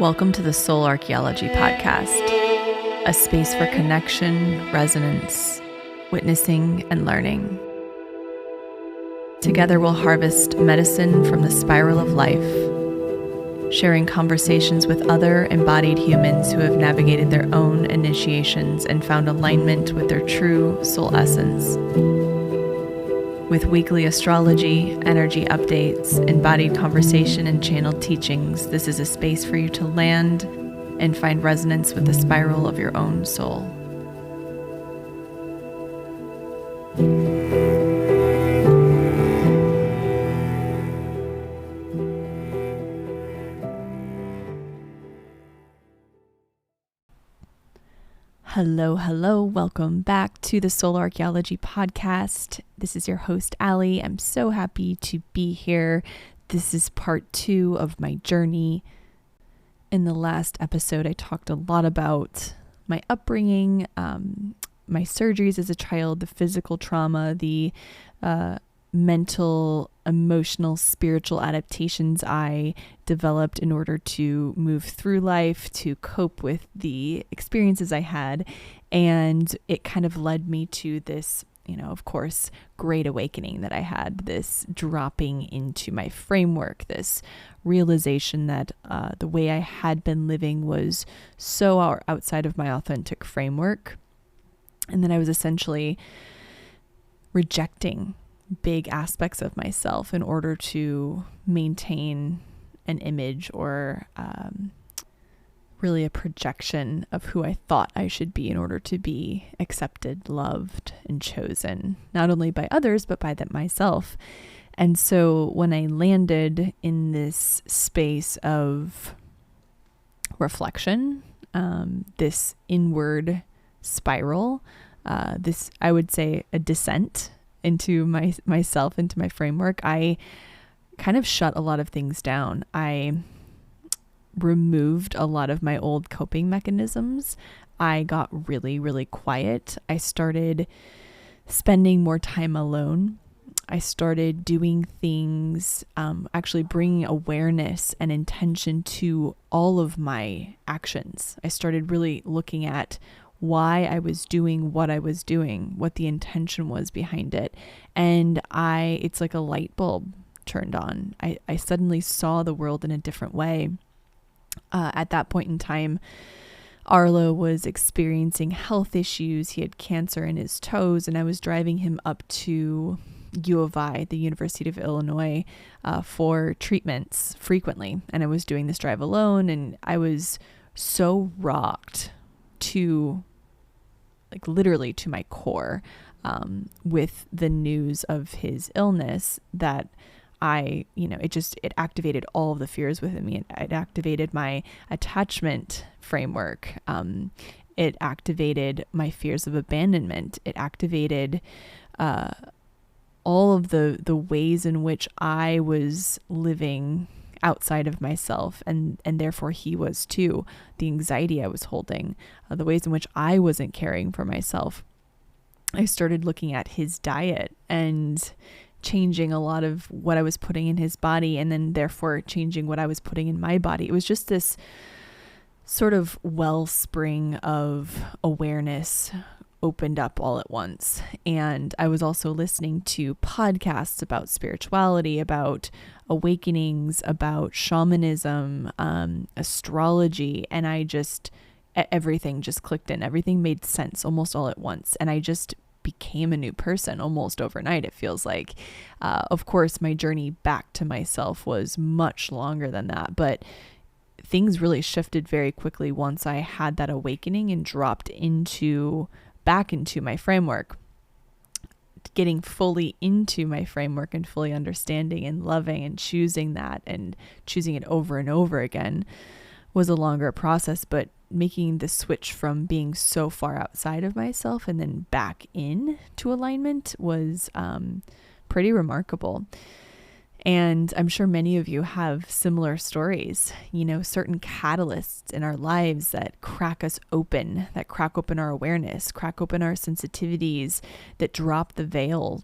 Welcome to the Soul Archaeology podcast, a space for connection, resonance, witnessing, and learning. Together we'll harvest medicine from the spiral of life, sharing conversations with other embodied humans who have navigated their own initiations and found alignment with their true soul essence. With weekly astrology, energy updates, embodied conversation, and channeled teachings, this is a space for you to land and find resonance with the spiral of your own soul. Hello. Welcome back to the Soul Archaeology podcast. This is your host, Allie. I'm so happy to be here. This is part 2 of my journey. In the last episode, I talked a lot about my upbringing, my surgeries as a child, the physical trauma, the mental, emotional, spiritual adaptations I developed in order to move through life, to cope with the experiences I had. And it kind of led me to this, of course, great awakening that I had, this dropping into my framework, this realization that the way I had been living was so outside of my authentic framework. And then I was essentially rejecting big aspects of myself in order to maintain an image or really a projection of who I thought I should be in order to be accepted, loved, and chosen, not only by others, but by myself. And so when I landed in this space of reflection, this inward spiral, this, I would say, a descent into myself, into my framework, I kind of shut a lot of things down. I removed a lot of my old coping mechanisms. I got really, really quiet. I started spending more time alone. I started doing things, actually bringing awareness and intention to all of my actions. I started really looking at why I was doing what I was doing, what the intention was behind it. And it's like a light bulb turned on. I suddenly saw the world in a different way. At that point in time, Arlo was experiencing health issues. He had cancer in his toes, and I was driving him up to U of I, the University of Illinois, for treatments frequently. And I was doing this drive alone, and I was so rocked to, like, literally to my core, with the news of his illness that it activated all of the fears within me. It activated my attachment framework. It activated my fears of abandonment. It activated all of the ways in which I was living outside of myself, and therefore he was too. The anxiety I was holding, the ways in which I wasn't caring for myself. I started looking at his diet and changing a lot of what I was putting in his body, and then therefore changing what I was putting in my body. It was just this sort of wellspring of awareness opened up all at once. And I was also listening to podcasts about spirituality, about awakenings, about shamanism, astrology, and everything just clicked in. Everything made sense almost all at once. And I just became a new person almost overnight, it feels like. Of course, my journey back to myself was much longer than that, but things really shifted very quickly once I had that awakening and dropped back into my framework. Getting fully into my framework and fully understanding and loving and choosing that and choosing it over and over again was a longer process, but making the switch from being so far outside of myself and then back in to alignment was pretty remarkable. And I'm sure many of you have similar stories, certain catalysts in our lives that crack us open, that crack open our awareness, crack open our sensitivities, that drop the veil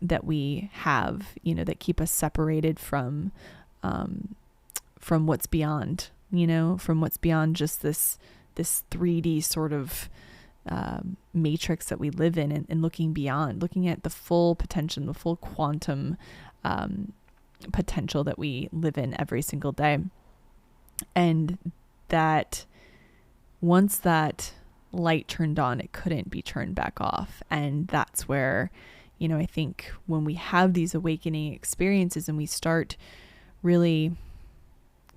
that we have, that keep us separated from what's beyond from what's beyond just this 3D sort of matrix that we live in, and looking beyond, looking at the full potential, the full quantum potential that we live in every single day. And that once that light turned on, it couldn't be turned back off. And that's where, I think when we have these awakening experiences and we start really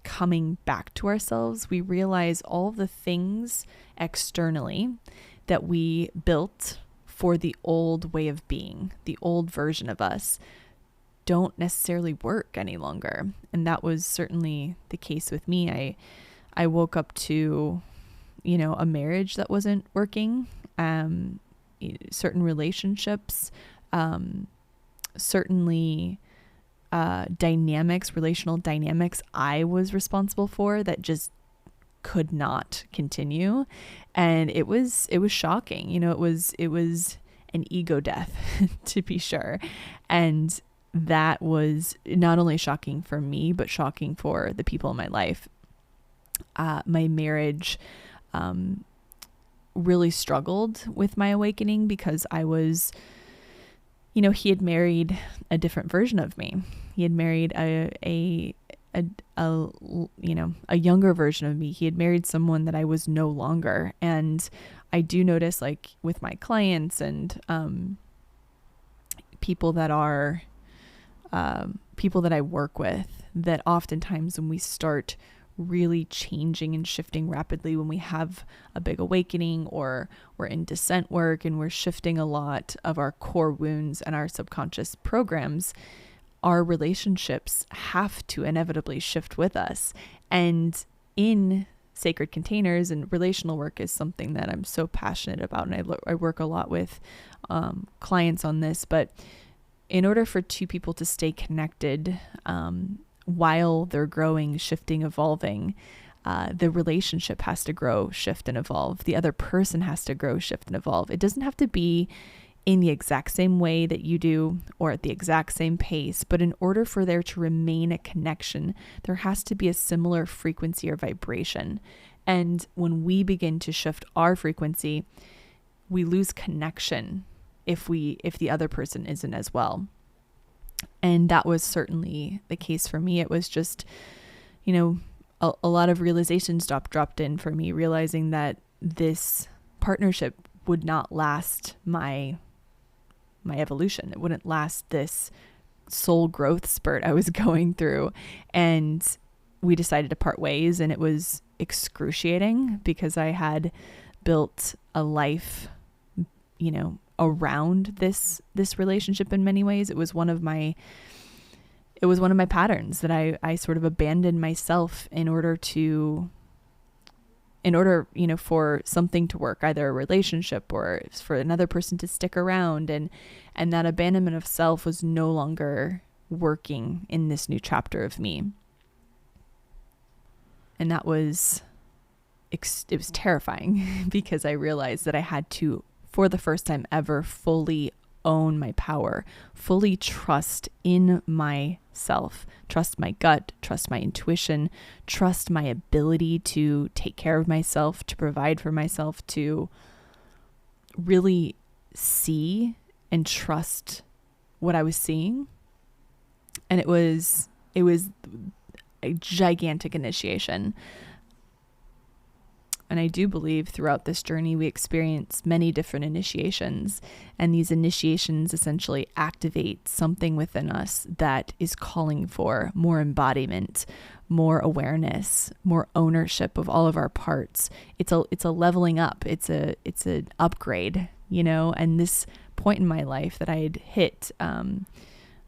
coming back to ourselves, we realize all of the things externally that we built for the old way of being, the old version of us, don't necessarily work any longer. And that was certainly the case with me. I woke up to, a marriage that wasn't working, certain relationships, certainly relational dynamics I was responsible for that just could not continue. And it was shocking. It was an ego death to be sure. And that was not only shocking for me, but shocking for the people in my life. My marriage really struggled with my awakening because I was, he had married a different version of me. He had married a younger version of me. He had married someone that I was no longer. And I do notice, like with my clients and people that I work with, that oftentimes when we start really changing and shifting rapidly, when we have a big awakening or we're in descent work and we're shifting a lot of our core wounds and our subconscious programs, our relationships have to inevitably shift with us. And in sacred containers, and relational work is something that I'm so passionate about, and I work a lot with clients on this, but in order for two people to stay connected while they're growing, shifting, evolving, the relationship has to grow, shift, and evolve. The other person has to grow, shift, and evolve. It doesn't have to be in the exact same way that you do or at the exact same pace, but in order for there to remain a connection, there has to be a similar frequency or vibration. And when we begin to shift our frequency, we lose connection if the other person isn't as well. And that was certainly the case for me. It was just, a lot of realizations dropped in for me, realizing that this partnership would not last my evolution. It wouldn't last this soul growth spurt I was going through. And we decided to part ways, and it was excruciating because I had built a life, around this relationship in many ways. It was one of my patterns that I sort of abandoned myself in order, for something to work, either a relationship or for another person to stick around. And that abandonment of self was no longer working in this new chapter of me. And that was, it was terrifying because I realized that I had to, for the first time ever, fully own my power, fully trust in myself, trust my gut, trust my intuition, trust my ability to take care of myself, to provide for myself, to really see and trust what I was seeing. And it was a gigantic initiation. And I do believe throughout this journey, we experience many different initiations. And these initiations essentially activate something within us that is calling for more embodiment, more awareness, more ownership of all of our parts. It's a leveling up. It's an upgrade, and this point in my life that I had hit,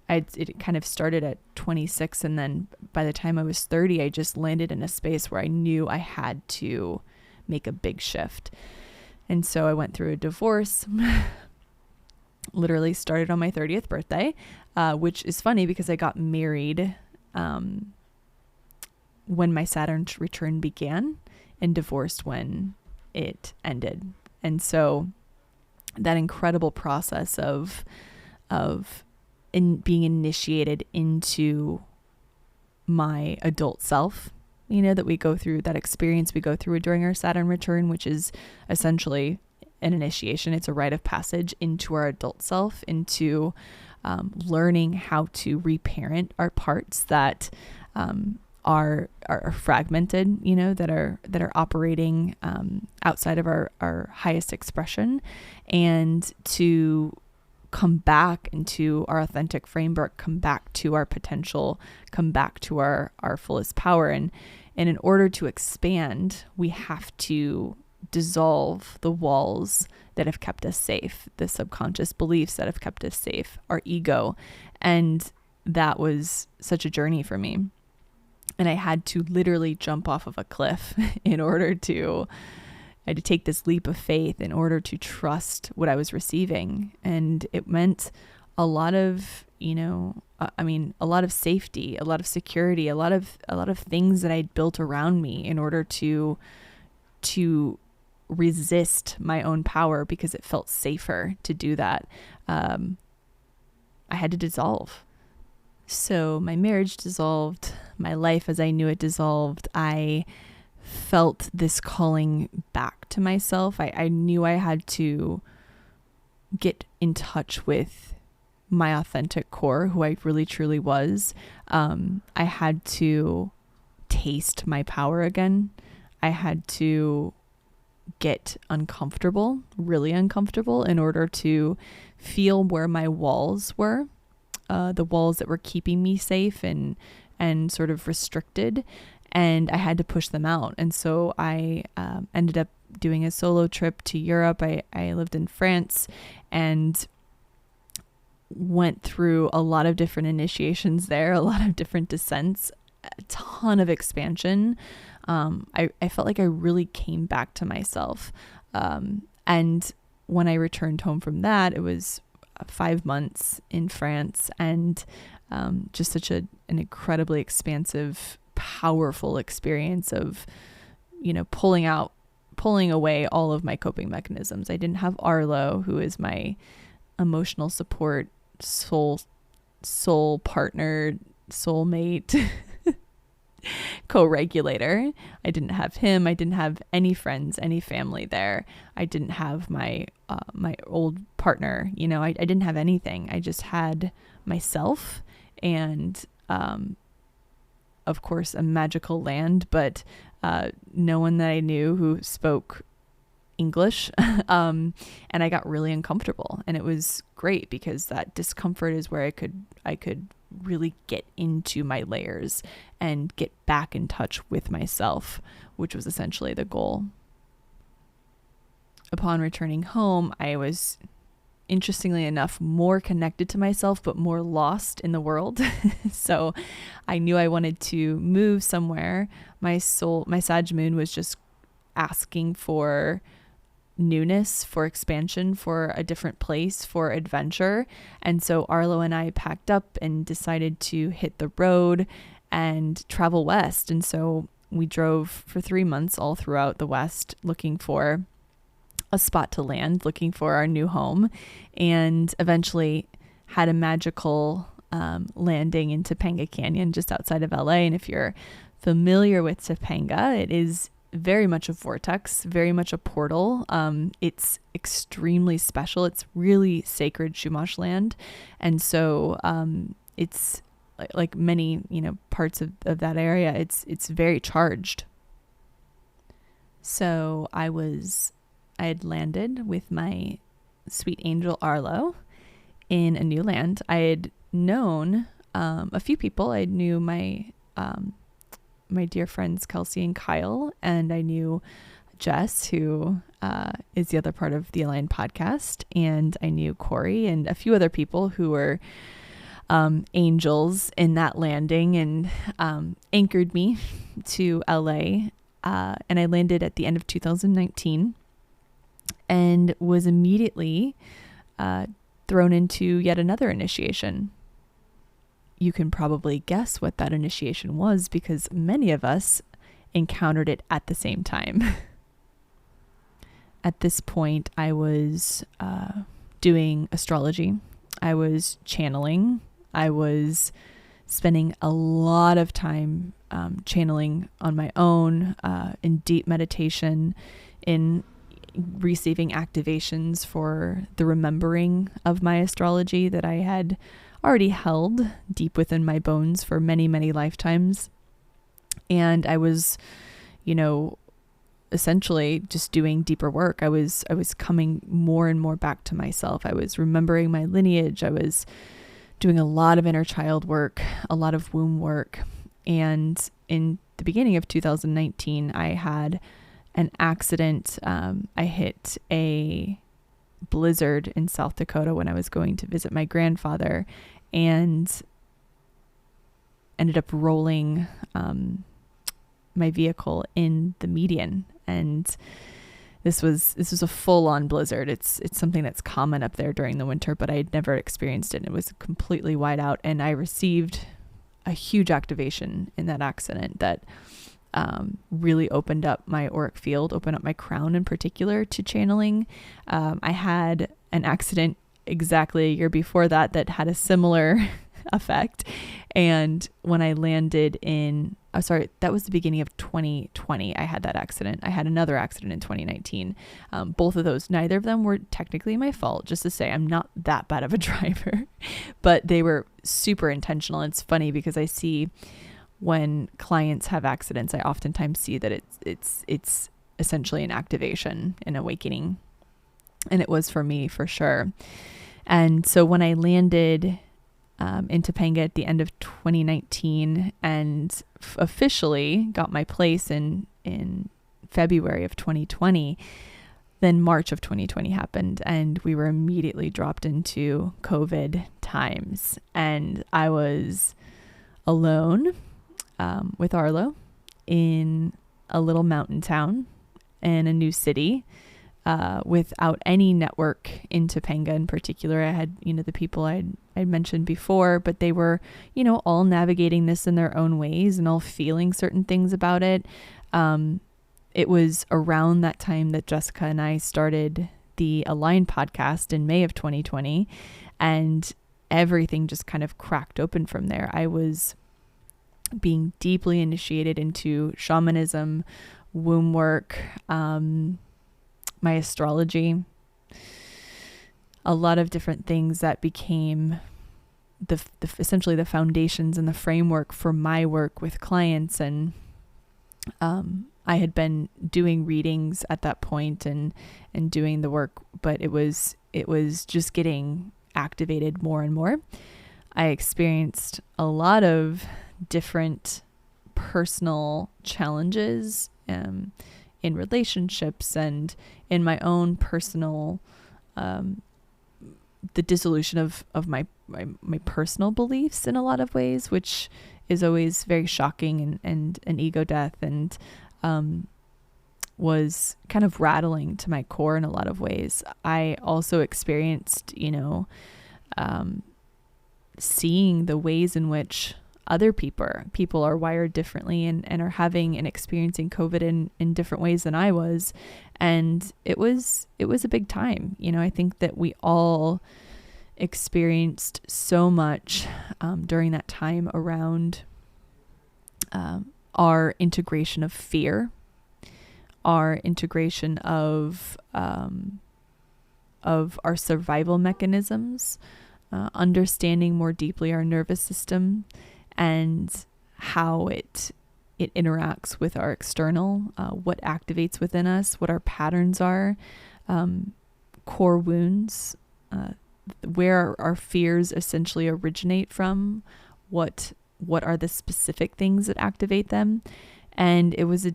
it kind of started at 26. And then by the time I was 30, I just landed in a space where I knew I had to make a big shift. And so I went through a divorce, literally started on my 30th birthday, which is funny because I got married when my Saturn return began and divorced when it ended. And so that incredible process of being initiated into my adult self that we go through, that experience we go through during our Saturn return, which is essentially an initiation. It's a rite of passage into our adult self, into learning how to reparent our parts that are fragmented, that are operating outside of our highest expression, and to come back into our authentic framework, come back to our potential, come back to our fullest power. And in order to expand, we have to dissolve the walls that have kept us safe, the subconscious beliefs that have kept us safe, our ego. And that was such a journey for me. And I had to literally jump off of a cliff I had to take this leap of faith in order to trust what I was receiving. And it meant a lot of, a lot of safety, a lot of security, a lot of things that I'd built around me in order to resist my own power, because it felt safer to do that. I had to dissolve. So my marriage dissolved, my life as I knew it dissolved. I felt this calling back to myself. I knew I had to get in touch with my authentic core, who I really truly was. I had to taste my power again. I had to get uncomfortable, really uncomfortable, in order to feel where my walls were, the walls that were keeping me safe and sort of restricted. And I had to push them out. And so I ended up doing a solo trip to Europe. I lived in France and went through a lot of different initiations there, a lot of different descents, a ton of expansion. I felt like I really came back to myself. And when I returned home from that, it was 5 months in France, and just such an incredibly expansive, powerful experience of, pulling away all of my coping mechanisms. I didn't have Arlo, who is my emotional support, soul partner, soulmate, co-regulator. I didn't have him. I didn't have any friends, any family there. I didn't have my old partner. I didn't have anything. I just had myself and, of course, a magical land, but no one that I knew who spoke English. And I got really uncomfortable, and it was great because that discomfort is where I could really get into my layers and get back in touch with myself, which was essentially the goal. Upon returning home, I was, interestingly enough, more connected to myself, but more lost in the world. So I knew I wanted to move somewhere. My Sag moon was just asking for newness, for expansion, for a different place, for adventure. And so Arlo and I packed up and decided to hit the road and travel west. And so we drove for 3 months all throughout the West, looking for a spot to land, looking for our new home, and eventually had a magical landing in Topanga Canyon just outside of LA. And if you're familiar with Topanga, it is very much a vortex, very much a portal. It's extremely special. It's really sacred Chumash land. And so it's like many, parts of that area, it's very charged. So I had landed with my sweet angel Arlo in a new land. I had known a few people. I knew my dear friends Kelsey and Kyle, and I knew Jess, who is the other part of the Align podcast, and I knew Corey and a few other people who were angels in that landing, and anchored me to LA. And I landed at the end of 2019 and was immediately thrown into yet another initiation. You can probably guess what that initiation was, because many of us encountered it at the same time. At this point, I was doing astrology. I was channeling. I was spending a lot of time channeling on my own, in deep meditation, in receiving activations for the remembering of my astrology that I had already held deep within my bones for many, many lifetimes. And I was, essentially just doing deeper work. I was coming more and more back to myself. I was remembering my lineage. I was doing a lot of inner child work, a lot of womb work. And in the beginning of 2019, I had an accident. I hit a blizzard in South Dakota when I was going to visit my grandfather, and ended up rolling my vehicle in the median. And this was a full-on blizzard. It's something that's common up there during the winter, but I had never experienced it. And it was completely white out, and I received a huge activation in that accident that really opened up my auric field, opened up my crown in particular to channeling. I had an accident exactly a year before that had a similar effect. And when I landed that was the beginning of 2020. I had that accident. I had another accident in 2019. Both of those, neither of them were technically my fault. Just to say, I'm not that bad of a driver, but they were super intentional. It's funny because I see when clients have accidents, I oftentimes see that it's essentially an activation, an awakening. And it was for me, for sure. And so when I landed in Topanga at the end of 2019 and officially got my place in February of 2020, then March of 2020 happened, and we were immediately dropped into COVID times. And I was alone with Arlo in a little mountain town in a new city, without any network in Topanga in particular. I had, the people I'd mentioned before, but they were, all navigating this in their own ways and all feeling certain things about it. It was around that time that Jessica and I started the Align podcast in May of 2020, and everything just kind of cracked open from there. I was being deeply initiated into shamanism, womb work, my astrology, a lot of different things that became essentially the foundations and the framework for my work with clients. And I had been doing readings at that point and doing the work, but it was just getting activated more and more. I experienced a lot of different personal challenges in relationships and in my own personal, the dissolution of my personal beliefs in a lot of ways, which is always very shocking and an ego death, and was kind of rattling to my core in a lot of ways. I also experienced, seeing the ways in which other people are wired differently and are having and experiencing COVID in different ways than I was. And it was a big time. I think that we all experienced so much during that time around our integration of fear, our integration of our survival mechanisms, understanding more deeply our nervous system and how it interacts with our external, what activates within us, what our patterns are, core wounds, where our fears essentially originate from, what are the specific things that activate them. And it was a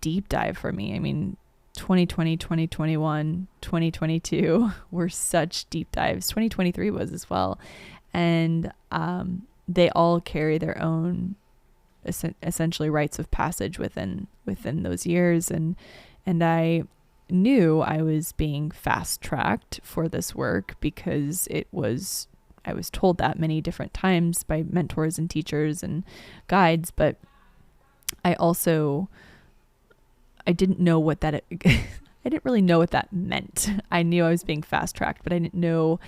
deep dive for me. I mean, 2020, 2021, 2022 were such deep dives. 2023 was as well. And they all carry their own essentially rites of passage within those years. And I knew I was being fast tracked for this work because I was told that many different times by mentors and teachers and guides, but I didn't know what that, I didn't really know what that meant. I knew I was being fast tracked, but I didn't know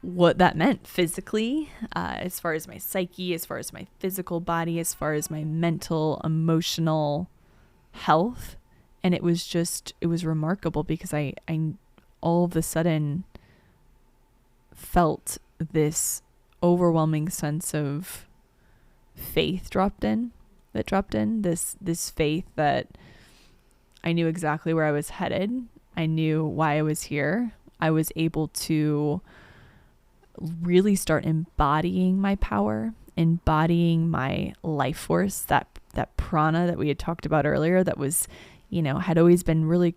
what that meant physically, as far as my psyche, as far as my physical body, as far as my mental, emotional health. And it was remarkable because I all of a sudden felt this overwhelming sense of faith dropped in, this faith that I knew exactly where I was headed. I knew why I was here. I was able to really start embodying my power, embodying my life force, that prana that we had talked about earlier, that was, had always been really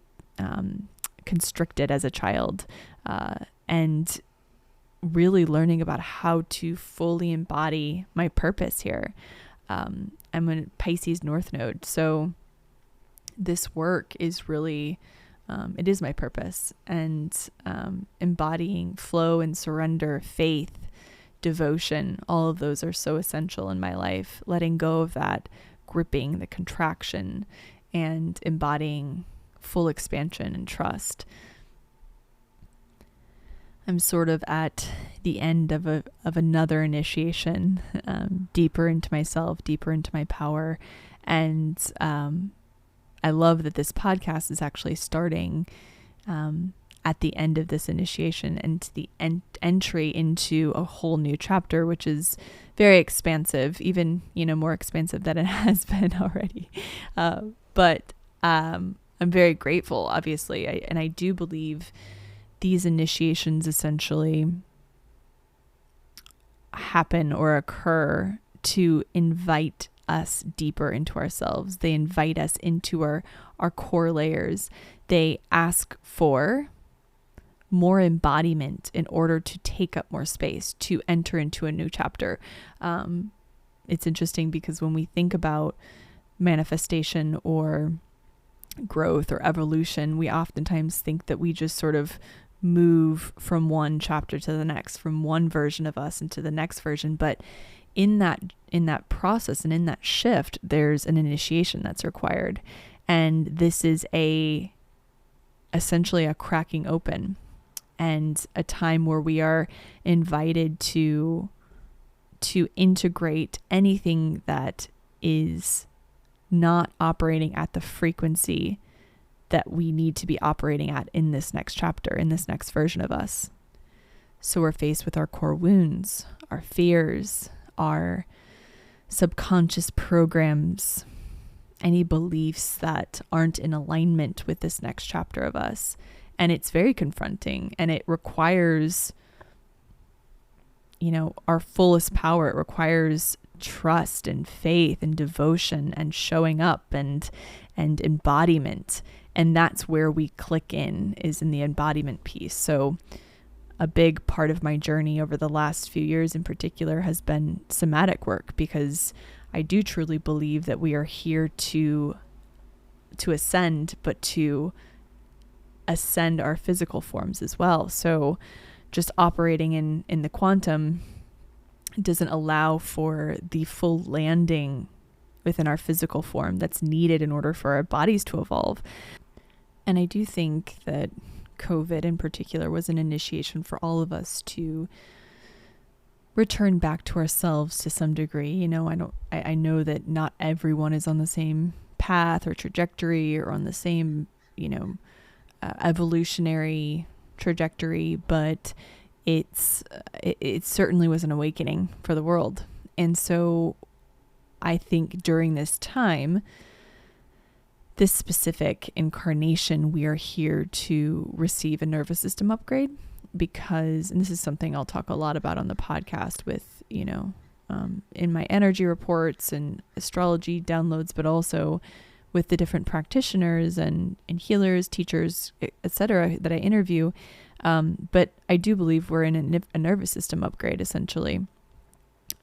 constricted as a child, and really learning about how to fully embody my purpose here. I'm a Pisces North Node, so this work is really, it is my purpose, and embodying flow and surrender, faith, devotion, all of those are so essential in my life. Letting go of that gripping, the contraction, and embodying full expansion and trust. I'm sort of at the end of another initiation, deeper into myself, deeper into my power. And I love that this podcast is actually starting at the end of this initiation and the entry into a whole new chapter, which is very expansive, even, more expansive than it has been already. But I'm very grateful, obviously. And I do believe these initiations essentially happen or occur to invite us deeper into ourselves. They invite us into our core layers. They ask for more embodiment in order to take up more space, to enter into a new chapter. It's interesting because when we think about manifestation or growth or evolution, we oftentimes think that we just sort of move from one chapter to the next, from one version of us into the next version. But in that process and in that shift, there's an initiation that's required. And this is essentially a cracking open, and a time where we are invited to integrate anything that is not operating at the frequency that we need to be operating at in this next chapter, in this next version of us. So we're faced with our core wounds, our fears, our subconscious programs, any beliefs that aren't in alignment with this next chapter of us. And it's very confronting, and it requires, our fullest power. It requires trust and faith and devotion and showing up and embodiment. And that's where we click in, is in the embodiment piece. So a big part of my journey over the last few years in particular has been somatic work, because I do truly believe that we are here to ascend, but to ascend our physical forms as well. So just operating in the quantum doesn't allow for the full landing within our physical form that's needed in order for our bodies to evolve. And I do think that COVID in particular was an initiation for all of us to return back to ourselves to some degree. I know that not everyone is on the same path or trajectory or on the same, evolutionary trajectory, but it certainly was an awakening for the world. And so I think during this time, this specific incarnation, we are here to receive a nervous system upgrade, because, and this is something I'll talk a lot about on the podcast with, in my energy reports and astrology downloads, but also with the different practitioners and healers, teachers, etc. that I interview. But I do believe we're in a nervous system upgrade, essentially.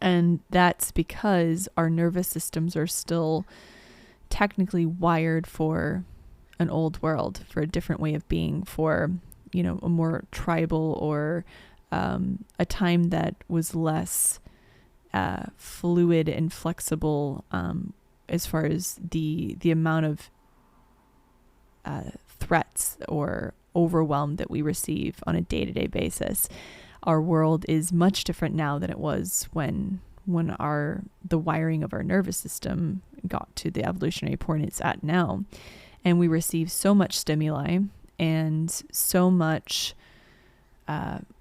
And that's because our nervous systems are still technically wired for an old world, for a different way of being, for, a more tribal or a time that was less fluid and flexible as far as the amount of threats or overwhelm that we receive on a day-to-day basis. our world is much different now than it was when the wiring of our nervous system got to the evolutionary point it's at now. And we receive so much stimuli and so much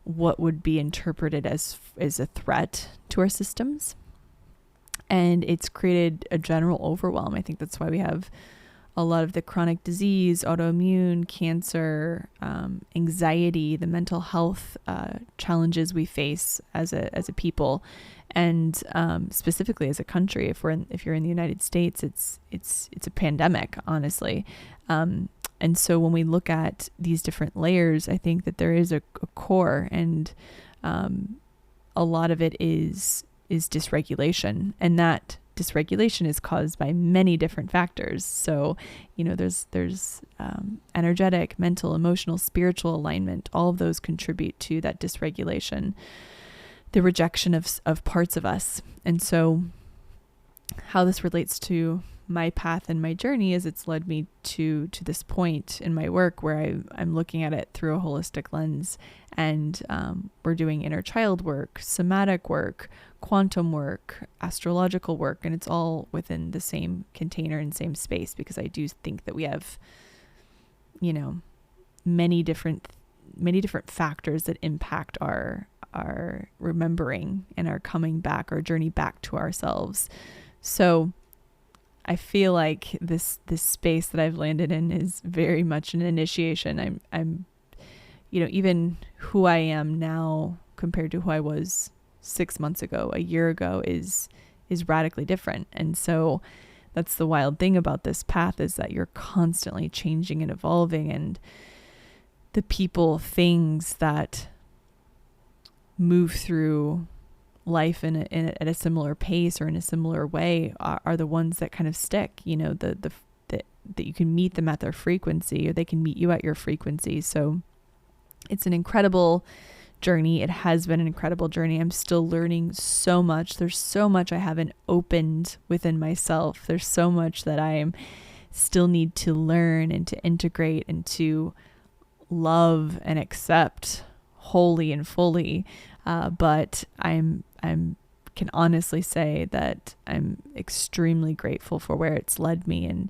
what would be interpreted as a threat to our systems. And it's created a general overwhelm. I think that's why we have a lot of the chronic disease, autoimmune, cancer, anxiety, the mental health challenges we face as a people, and specifically as a country. If you're in the United States, it's a pandemic, honestly. And so when we look at these different layers, I think that there is a core, and a lot of it is dysregulation, and that dysregulation is caused by many different factors. So, there's energetic, mental, emotional, spiritual alignment. All of those contribute to that dysregulation, the rejection of parts of us. And so how this relates to my path and my journey is it's led me to this point in my work where I'm looking at it through a holistic lens, and we're doing inner child work, somatic work, quantum work, astrological work, and it's all within the same container and same space, because I do think that we have, many different factors that impact our remembering and our coming back, our journey back to ourselves. So I feel like this space that I've landed in is very much an initiation. I'm even who I am now compared to who I was 6 months ago, a year ago, is radically different. And so that's the wild thing about this path, is that you're constantly changing and evolving, and the people, things that move through life at a similar pace or in a similar way are the ones that kind of stick, that you can meet them at their frequency, or they can meet you at your frequency. So it's an incredible journey. It has been an incredible journey. I'm still learning so much. There's so much I haven't opened within myself. There's so much that I still need to learn and to integrate and to love and accept wholly and fully. But can honestly say that I'm extremely grateful for where it's led me, and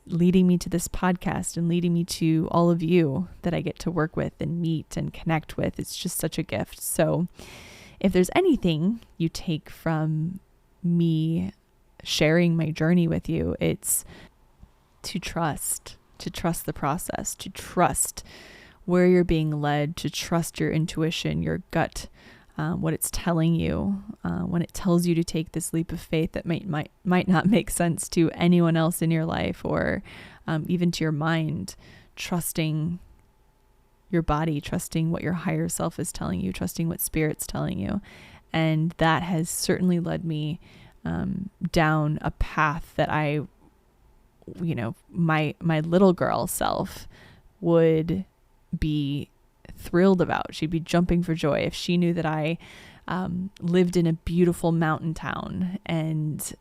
leading me to this podcast, and leading me to all of you that I get to work with and meet and connect with. It's just such a gift. So if there's anything you take from me sharing my journey with you, it's to trust the process, to trust where you're being led, to trust your intuition, your gut, what it's telling you, when it tells you to take this leap of faith that might not make sense to anyone else in your life, or even to your mind. Trusting your body, trusting what your higher self is telling you, trusting what spirit's telling you. And that has certainly led me down a path that my little girl self would be thrilled about. She'd be jumping for joy if she knew that I lived in a beautiful mountain town and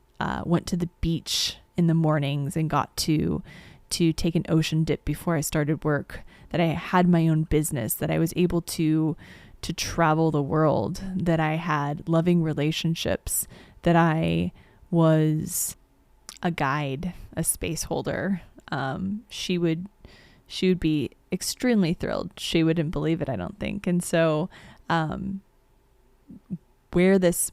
went to the beach in the mornings and got to take an ocean dip before I started work, that I had my own business, that I was able to travel the world, that I had loving relationships, that I was a guide, a space holder. She would be extremely thrilled. She wouldn't believe it, I don't think. And so where this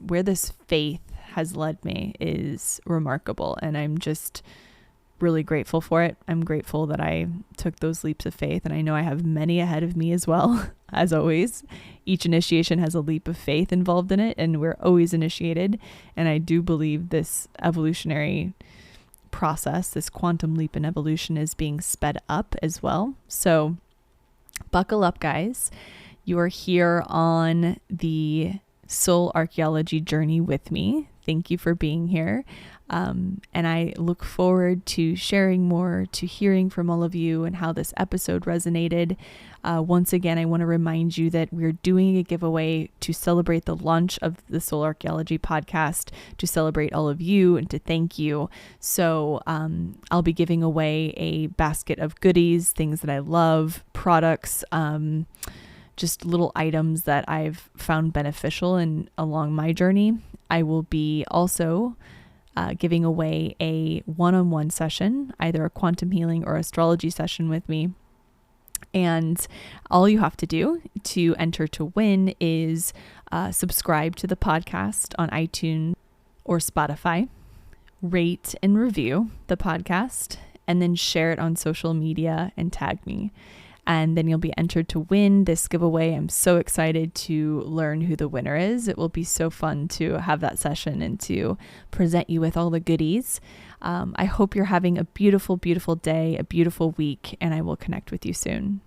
faith has led me is remarkable, and I'm just really grateful for it. I'm grateful that I took those leaps of faith, and I know I have many ahead of me as well. As always, each initiation has a leap of faith involved in it, and we're always initiated. And I do believe this evolutionary process, this quantum leap in evolution, is being sped up as well. So buckle up, guys. You are here on the Soul Archaeology journey with me. Thank you for being here. And I look forward to sharing more, to hearing from all of you and how this episode resonated. Once again, I want to remind you that we're doing a giveaway to celebrate the launch of the Soul Archaeology podcast, to celebrate all of you and to thank you. So I'll be giving away a basket of goodies, things that I love, products, just little items that I've found beneficial and along my journey. I will be also giving away a one-on-one session, either a quantum healing or astrology session with me. And all you have to do to enter to win is subscribe to the podcast on iTunes or Spotify, rate and review the podcast, and then share it on social media and tag me. And then you'll be entered to win this giveaway. I'm so excited to learn who the winner is. It will be so fun to have that session and to present you with all the goodies. I hope you're having a beautiful, beautiful day, a beautiful week, and I will connect with you soon.